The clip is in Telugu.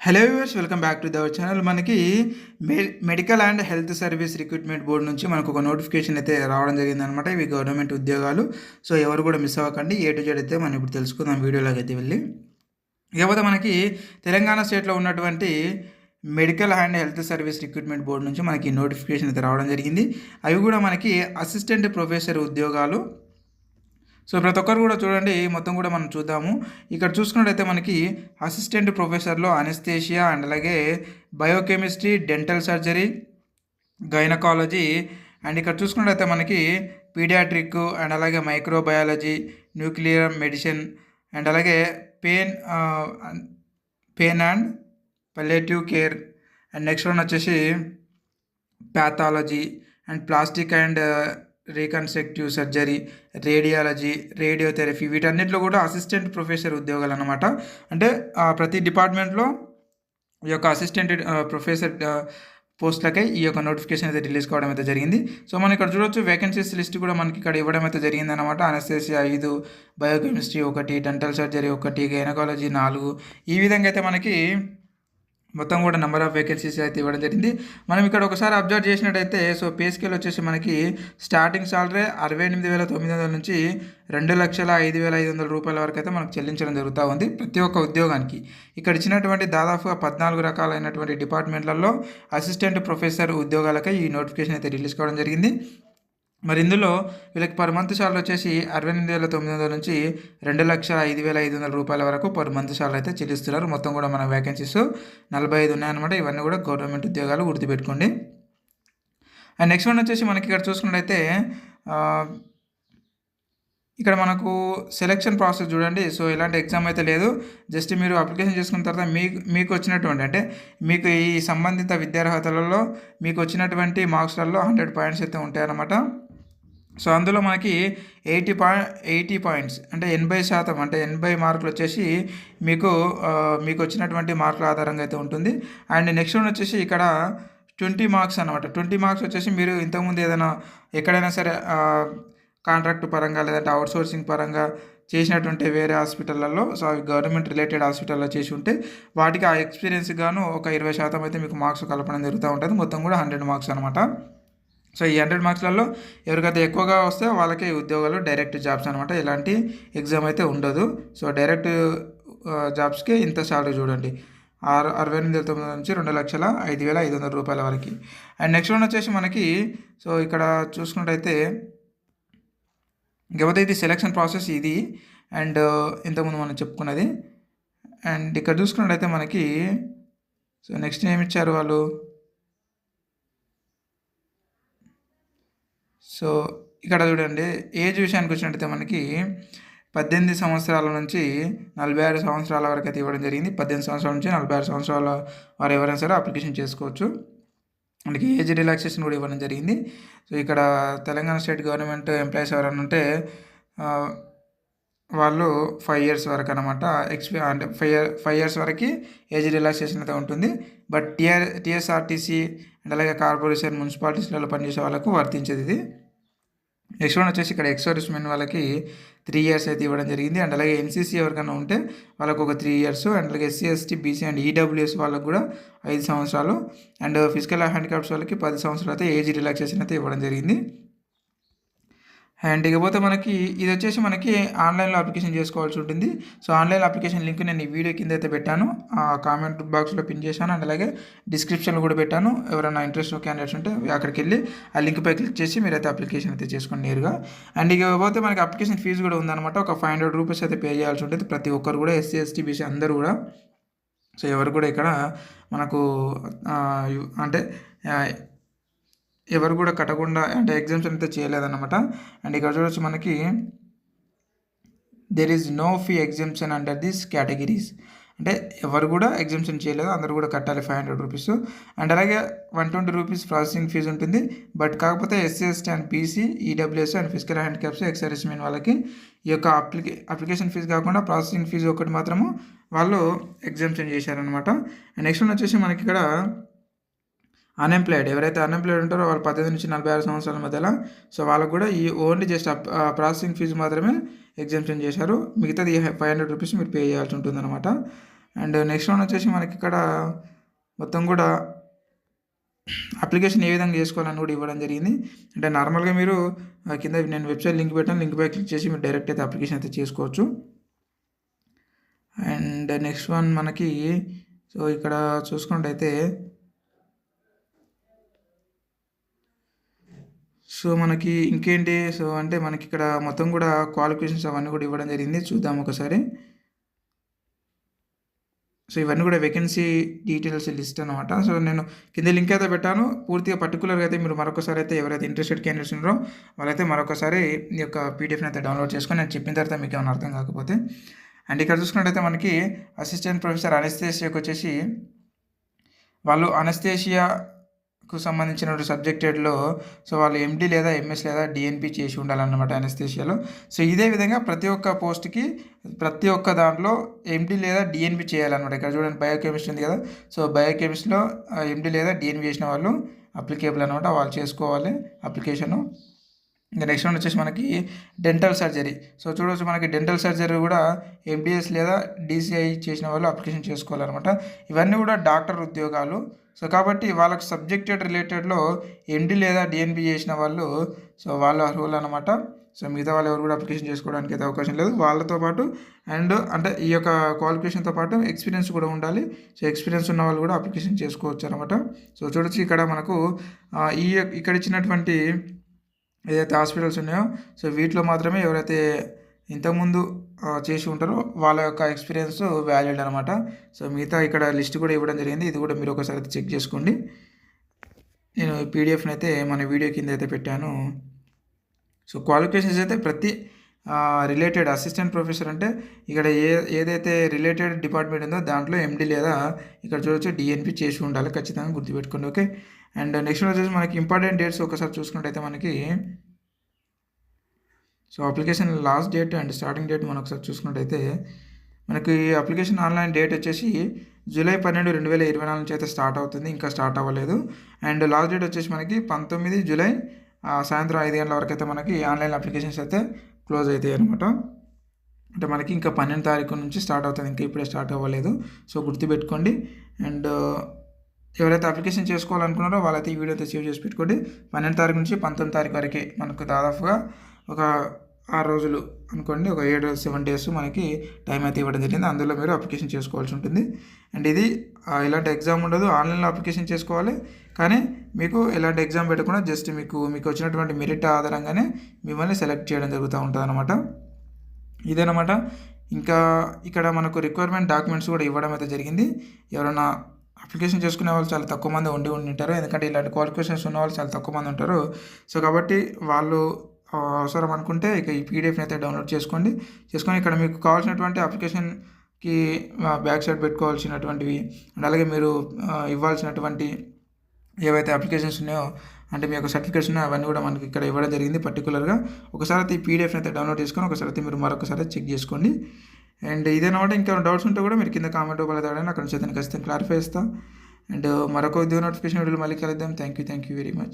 Hello viewers, welcome back to our channel. మనకి medical and health service recruitment board నుంచి మనకు ఒక నోటిఫికేషన్ అయితే రావడం జరిగిందనమాట. ఇవి గవర్నమెంట్ ఉద్యోగాలు. సో ఎవరు కూడా మిస్ అవ్వకండి. ఏ టు జెడ్ అయితే మనం ఇప్పుడు తెలుసుకుందాం వీడియోలోకి అయితే వెళ్ళి. ఇకపోతే మనకి తెలంగాణ స్టేట్లో ఉన్నటువంటి medical and health service recruitment board నుంచి మనకి నోటిఫికేషన్ అయితే రావడం జరిగింది. అవి కూడా మనకి అసిస్టెంట్ ప్రొఫెసర్ ఉద్యోగాలు. సో ప్రతి ఒక్కరు కూడా చూడండి, మొత్తం కూడా మనం చూద్దాము. ఇక్కడ చూసుకున్నట్టయితే మనకి అసిస్టెంట్ ప్రొఫెసర్లో అనెస్థేషియా అండ్ అలాగే biochemistry, dental surgery, gynaecology and ఇక్కడ చూసుకున్నట్టయితే మనకి పీడియాట్రిక్ అండ్ అలాగే మైక్రోబయాలజీ, న్యూక్లియర్ మెడిసిన్ అండ్ అలాగే pain pain and palliative care and next one వచ్చేసి pathology and plastic and reconstructive surgery, radiology, radiotherapy, వీటన్నిటిలో కూడా అసిస్టెంట్ ప్రొఫెసర్ ఉద్యోగాలు అన్నమాట. అంటే ప్రతి డిపార్ట్మెంట్లో ఈ యొక్క అసిస్టెంట్ ప్రొఫెసర్ పోస్టులకై ఈ యొక్క నోటిఫికేషన్ అయితే రిలీజ్ కావడం అయితే జరిగింది. సో మనం ఇక్కడ చూడొచ్చు, వేకెన్సీస్ లిస్ట్ కూడా మనకి ఇక్కడ ఇవ్వడం అయితే జరిగింది అనమాట. అనెస్థెసియా 5, బయోకెమిస్ట్రీ 1, డెంటల్ సర్జరీ 1, గైనకాలజీ 4, ఈ విధంగా అయితే మనకి మొత్తం కూడా నెంబర్ ఆఫ్ వేకెన్సీస్ అయితే ఇవ్వడం జరిగింది. మనం ఇక్కడ ఒకసారి అబ్జర్వ్ చేసినట్టయితే, సో పే స్కేల్ వచ్చేసి మనకి స్టార్టింగ్ సాలరీ 68,900 నుంచి 2,05,500 రూపాయల వరకు అయితే మనకు చెల్లించడం జరుగుతూ ఉంది ప్రతి ఒక్క ఉద్యోగానికి. ఇక్కడ ఇచ్చినటువంటి దాదాపుగా 14 రకాలైనటువంటి డిపార్ట్మెంట్లలో అసిస్టెంట్ ప్రొఫెసర్ ఉద్యోగాలకై ఈ నోటిఫికేషన్ అయితే రిలీజ్ కావడం జరిగింది. మరి ఇందులో వీళ్ళకి పర్ మంత్ సాలరీ వచ్చేసి 68,900 నుంచి 2,05,500 రూపాయల వరకు పర్ మంత్ సాలరీ అయితే చెల్లిస్తున్నారు. మొత్తం కూడా మన వేకెన్సీస్ 45 ఉన్నాయన్నమాట. ఇవన్నీ కూడా గవర్నమెంట్ ఉద్యోగాలు, గుర్తుపెట్టుకోండి. అండ్ నెక్స్ట్ వన్ వచ్చేసి మనకి ఇక్కడ చూసుకున్నట్టయితే ఇక్కడ మనకు సెలెక్షన్ ప్రాసెస్ చూడండి. సో ఎలాంటి ఎగ్జామ్ అయితే లేదు. జస్ట్ మీరు అప్లికేషన్ చేసుకున్న తర్వాత మీకు వచ్చినటువంటి, అంటే మీకు ఈ సంబంధిత విద్యార్హతలలో మీకు వచ్చినటువంటి మార్క్స్లలో 100 పాయింట్స్ అయితే ఉంటాయన్నమాట. సో అందులో మనకి 80 పాయింట్స్ అంటే 80%, అంటే 80 మార్కులు వచ్చేసి మీకు వచ్చినటువంటి మార్కుల ఆధారంగా అయితే ఉంటుంది. అండ్ నెక్స్ట్ వన్ వచ్చేసి ఇక్కడ 20 మార్క్స్ అనమాట. 20 మార్క్స్ వచ్చేసి మీరు ఇంతకుముందు ఏదైనా ఎక్కడైనా సరే కాంట్రాక్ట్ పరంగా లేదంటే అవుట్సోర్సింగ్ పరంగా చేసినటువంటి వేరే హాస్పిటళ్ళల్లో, సో అవి గవర్నమెంట్ రిలేటెడ్ హాస్పిటల్లో చేసి ఉంటే వాటికి ఆ ఎక్స్పీరియన్స్ గాను ఒక 20% అయితే మీకు మార్క్స్ కలపడం జరుగుతూ ఉంటుంది. మొత్తం కూడా 100 మార్క్స్ అనమాట. సో ఈ 100 మార్క్స్లలో ఎవరికైతే ఎక్కువగా వస్తే వాళ్ళకి ఉద్యోగాలు డైరెక్ట్ జాబ్స్ అనమాట. ఎలాంటి ఎగ్జామ్ అయితే ఉండదు. సో డైరెక్ట్ జాబ్స్కి ఇంత సాలరీ చూడండి, 68,900 నుంచి 2,05,500 రూపాయల వరకు. అండ్ నెక్స్ట్ వన్ వచ్చేసి మనకి, సో ఇక్కడ చూసుకున్నట్టయితే ఇంకపోతే ఇది సెలక్షన్ ప్రాసెస్ ఇది. అండ్ ఇంతకుముందు మనం చెప్పుకున్నది. అండ్ ఇక్కడ చూసుకున్నట్టయితే మనకి, సో నెక్స్ట్ ఏమి ఇచ్చారు వాళ్ళు, సో ఇక్కడ చూడండి ఏజ్ విషయానికి వచ్చినట్టయితే మనకి 18 సంవత్సరాల నుంచి 46 సంవత్సరాల వరకు అయితే ఇవ్వడం జరిగింది. 18 సంవత్సరాల నుంచి 46 సంవత్సరాల వారు ఎవరైనా సరే అప్లికేషన్ చేసుకోవచ్చు. అందుకే ఏజ్ రిలాక్సేషన్ కూడా ఇవ్వడం జరిగింది. సో ఇక్కడ తెలంగాణ స్టేట్ గవర్నమెంట్ ఎంప్లాయీస్ ఎవరైనా ఉంటే వాళ్ళు 5 years వరకు అనమాట అంటే 5 years వరకు ఏజ్ రిలాక్సేషన్ అయితే ఉంటుంది. బట్ టీఎస్ఆర్టీసీ అండ్ అలాగే కార్పొరేషన్, మున్సిపాలిటీస్లలో పనిచేసే వాళ్ళకు వర్తించేది ఇది. నెక్స్ట్ వన్ వచ్చేసి ఇక్కడ ఎక్స్ సర్వీస్మెన్ వాళ్ళకి 3 years అయితే ఇవ్వడం జరిగింది. అండ్ అలాగే ఎన్సీసీ ఎవరికైనా ఉంటే వాళ్ళకు ఒక 3 years. అండ్ అలాగే SC, ST, BC and EWS వాళ్ళకు కూడా 5 సంవత్సరాలు. అండ్ ఫిజికల్ హ్యాండిక్యాప్స్ వాళ్ళకి 10 సంవత్సరాలు అయితే ఏజ్ రిలాక్సేషన్ అయితే ఇవ్వడం జరిగింది. అండ్ ఇకపోతే మనకి ఇది వచ్చేసి మనకి ఆన్లైన్లో అప్లికేషన్ చేసుకోవాల్సి ఉంటుంది. సో ఆన్లైన్ అప్లికేషన్ లింక్ నేను ఈ వీడియో కింద అయితే పెట్టాను, కామెంట్ బాక్స్లో పిన్ చేశాను. అండ్ అలాగే డిస్క్రిప్షన్లో కూడా పెట్టాను. ఎవరైనా ఇంట్రెస్ట్ క్యాండిడేట్స్ ఉంటే అక్కడికి వెళ్ళి ఆ లింక్పై క్లిక్ చేసి మీరైతే అప్లికేషన్ అయితే చేసుకోండి నేరుగా. అండ్ ఇకపోతే మనకి అప్లికేషన్ ఫీజు కూడా ఉందన్నమాట. ఒక 500 రూపీస్ అయితే పే చేయాల్సి ఉంటుంది ప్రతి ఒక్కరు కూడా, ఎస్సీ, ఎస్టీ, బీసీ అందరూ కూడా. సో ఎవరు కూడా ఇక్కడ మనకు అంటే ఎవరు కూడా కట్టకుండా, అంటే ఎగ్జామ్షన్ అయితే చేయలేదన్నమాట. అండ్ ఇక్కడ చూడొచ్చు మనకి there is no fee exemption under this categories, అంటే ఎవరు కూడా ఎగ్జామ్షన్ చేయలేదు, అందరూ కూడా కట్టాలి 500 రూపీస్. అండ్ అలాగే 120 రూపీస్ ప్రాసెసింగ్ ఫీజు ఉంటుంది. బట్ కాకపోతే SC, ST and BC, EWS and physical handicaps, ex servicemen వాళ్ళకి ఈ యొక్క అప్లికేషన్ ఫీజు కాకుండా ప్రాసెసింగ్ ఫీజు ఒకటి మాత్రము వాళ్ళు ఎగ్జామ్షన్ చేశారనమాట. అండ్ నెక్స్ట్ వచ్చేసి మనకి ఇక్కడ అన్ఎంప్లాయిడ్, ఎవరైతే అన్ఎంప్లాయిడ్ ఉంటారో వాళ్ళు 18 నుంచి 46 సంవత్సరాల మధ్యలో, సో వాళ్ళకు కూడా ఈ ఓన్లీ జస్ట్ ప్రాసెసింగ్ ఫీజు మాత్రమే ఎగ్జామ్షన్ చేశారు. మిగతాది 500 రూపీస్ మీరు పే చేయాల్సి ఉంటుందన్నమాట. అండ్ నెక్స్ట్ వన్ వచ్చేసి మనకి ఇక్కడ మొత్తం కూడా అప్లికేషన్ ఏ విధంగా చేసుకోవాలని కూడా ఇవ్వడం జరిగింది. అంటే నార్మల్గా మీరు కింద నేను వెబ్సైట్ లింక్ పెట్టాను, లింక్ పై క్లిక్ చేసి మీరు డైరెక్ట్ అయితే అప్లికేషన్ అయితే చేసుకోవచ్చు. అండ్ నెక్స్ట్ వన్ మనకి సో ఇక్కడ చూసుకున్నట్టయితే సో మనకి ఇంకేంటి సో అంటే మనకి ఇక్కడ మొత్తం కూడా క్వాలిఫికేషన్స్ అవన్నీ కూడా ఇవ్వడం జరిగింది. చూద్దాం ఒకసారి. సో ఇవన్నీ కూడా వేకెన్సీ డీటెయిల్స్ లిస్ట్ అనమాట. సో నేను కింద లింక్ అయితే పెట్టాను. పూర్తిగా పర్టికులర్గా అయితే మీరు మరొకసారి అయితే ఎవరైతే ఇంట్రెస్టెడ్ క్యాండిడేట్స్ ఉన్నారో వాళ్ళైతే మరొకసారి ఈ యొక్క పీడిఎఫ్ని అయితే డౌన్లోడ్ చేసుకొని నేను చెప్పిన తర్వాత మీకు ఏమైనా అర్థం కాకపోతే. అండ్ ఇక్కడ చూసుకున్నట్టయితే మనకి అసిస్టెంట్ ప్రొఫెసర్ అనెస్థేషియాకి వచ్చేసి వాళ్ళు అనెస్థేషియాకు సంబంధించిన సబ్జెక్టెడ్లో సో వాళ్ళు ఎండి లేదా ఎంఎస్ లేదా డిఎన్పి చేసి ఉండాలన్నమాట అనెస్థేషియాలో. సో ఇదే విధంగా ప్రతి ఒక్క పోస్ట్కి ప్రతి ఒక్క దాంట్లో ఎండి లేదా డిఎన్పి చేయాలన్నమాట. ఇక్కడ చూడండి బయోకెమిస్ట్రీ ఉంది కదా, సో బయోకెమిస్ట్రీలో ఎండి లేదా డిఎన్పి చేసిన వాళ్ళు అప్లికేబుల్ అనమాట, వాళ్ళు చేసుకోవాలి అప్లికేషను. ఇంకా నెక్స్ట్ వన్ వచ్చేసి మనకి డెంటల్ సర్జరీ. సో చూడవచ్చు మనకి డెంటల్ సర్జరీ కూడా ఎండిఎస్ లేదా డిసిఐ చేసిన వాళ్ళు అప్లికేషన్ చేసుకోవాలన్నమాట. ఇవన్నీ కూడా డాక్టర్ ఉద్యోగాలు. సో కాబట్టి వాళ్ళకి సబ్జెక్టెడ్ రిలేటెడ్లో ఎండి లేదా డిఎన్పి చేసిన వాళ్ళు సో వాళ్ళు అర్హులు అనమాట. సో మిగతా వాళ్ళు ఎవరు కూడా అప్లికేషన్ చేసుకోవడానికి అయితే అవకాశం లేదు. వాళ్ళతో పాటు అండ్ అంటే ఈ యొక్క క్వాలిఫికేషన్తో పాటు ఎక్స్పీరియన్స్ కూడా ఉండాలి. సో ఎక్స్పీరియన్స్ ఉన్న వాళ్ళు కూడా అప్లికేషన్ చేసుకోవచ్చు అనమాట. సో చూడొచ్చు ఇక్కడ మనకు ఇక్కడ ఇచ్చినటువంటి ఏదైతే హాస్పిటల్స్ ఉన్నాయో సో వీటిలో మాత్రమే ఎవరైతే ఇంతకుముందు చేసి ఉంటారో వాళ్ళ యొక్క ఎక్స్పీరియన్స్ వ్యాలిడ్ అనమాట. సో మిగతా ఇక్కడ లిస్ట్ కూడా ఇవ్వడం జరిగింది. ఇది కూడా మీరు ఒకసారి చెక్ చేసుకోండి. నేను పీడిఎఫ్ని అయితే మన వీడియో కింద అయితే పెట్టాను. సో క్వాలిఫికేషన్స్ అయితే ప్రతి రిలేటెడ్ అసిస్టెంట్ ప్రొఫెసర్ అంటే ఇక్కడ ఏదైతే రిలేటెడ్ డిపార్ట్మెంట్ ఉందో దాంట్లో ఎండి లేదా ఇక్కడ చూడవచ్చు డిఎన్పి చేసి ఉండాలి, ఖచ్చితంగా గుర్తుపెట్టుకోండి. ఓకే. అండ్ నెక్స్ట్ వచ్చేసి మనకి ఇంపార్టెంట్ డేట్స్ ఒకసారి చూసుకున్నట్టయితే మనకి so application last date and starting date మనం ఒకసారి చూసుకున్నట్టయితే మనకి అప్లికేషన్ ఆన్లైన్ డేట్ వచ్చేసి జూలై 12, 2024 నుంచి అయితే స్టార్ట్ అవుతుంది, ఇంకా స్టార్ట్ అవ్వలేదు. అండ్ లాస్ట్ డేట్ వచ్చేసి మనకి 19 జూలై సాయంత్రం 5 గంటల వరకు అయితే మనకి ఆన్లైన్ అప్లికేషన్స్ అయితే క్లోజ్ అవుతాయి అనమాట. అంటే మనకి ఇంకా 12 తారీఖు నుంచి స్టార్ట్ అవుతుంది, ఇంకా ఇప్పుడే స్టార్ట్ అవ్వలేదు. సో గుర్తుపెట్టుకోండి. అండ్ ఎవరైతే అప్లికేషన్ చేసుకోవాలనుకున్నారో వాళ్ళైతే ఈ వీడియో అయితే సేవ్ చేసి పెట్టుకోండి. 12 తారీఖు నుంచి 19 తారీఖు వరకే మనకు దాదాపుగా ఒక 6 రోజులు అనుకోండి, ఒక 7 డేస్ మనకి టైం అయితే ఇవ్వడం జరిగింది. అందులో మీరు అప్లికేషన్ చేసుకోవాల్సి ఉంటుంది. అండ్ ఇది ఎలాంటి ఎగ్జామ్ ఉండదు, ఆన్లైన్లో అప్లికేషన్ చేసుకోవాలి. కానీ మీకు ఎలాంటి ఎగ్జామ్ పెట్టకుండా జస్ట్ మీకు వచ్చినటువంటి మెరిట్ ఆధారంగానే మిమ్మల్ని సెలెక్ట్ చేయడం జరుగుతూ ఉంటుంది అనమాట. ఇదేనమాట. ఇంకా ఇక్కడ మనకు రిక్వైర్మెంట్ డాక్యుమెంట్స్ కూడా ఇవ్వడం అయితే జరిగింది. ఎవరైనా అప్లికేషన్ చేసుకునే వాళ్ళు చాలా తక్కువ మంది ఉండి ఉంటారు, ఎందుకంటే ఇలాంటి క్వాలిఫికేషన్స్ ఉన్న వాళ్ళు చాలా తక్కువ మంది ఉంటారు. సో కాబట్టి వాళ్ళు అవసరం అనుకుంటే ఇక ఈ పీడిఎఫ్ని అయితే డౌన్లోడ్ చేసుకొని ఇక్కడ మీకు కావాల్సినటువంటి అప్లికేషన్కి బ్యాక్ సైడ్ పెట్టుకోవాల్సినటువంటివి అండ్ అలాగే మీరు ఇవ్వాల్సినటువంటి ఏవైతే అప్లికేషన్స్ ఉన్నాయో అంటే మీ యొక్క సర్టిఫికేట్స్ ఉన్నాయో అవన్నీ కూడా మనకి ఇక్కడ ఇవ్వడం జరిగింది పర్టికులర్గా. ఒకసారి అయితే ఈ పీడిఎఫ్ని అయితే డౌన్లోడ్ చేసుకొని ఒకసారి అయితే మీరు మరొకసారి చెక్ చేసుకోండి. అండ్ ఇదేనమాట. ఇంకా డౌట్స్ ఉంటే కూడా మీరు కింద కామెంట్ రూపంలో అడగండి, అక్కడ నుంచి అయితే ఖచ్చితంగా క్లారిఫై చేస్తాను. అండ్ మరొక ఉద్యోగ నోటిఫికేషన్ వీడియోలో మళ్ళీ కలుద్దాం. Thank you very much.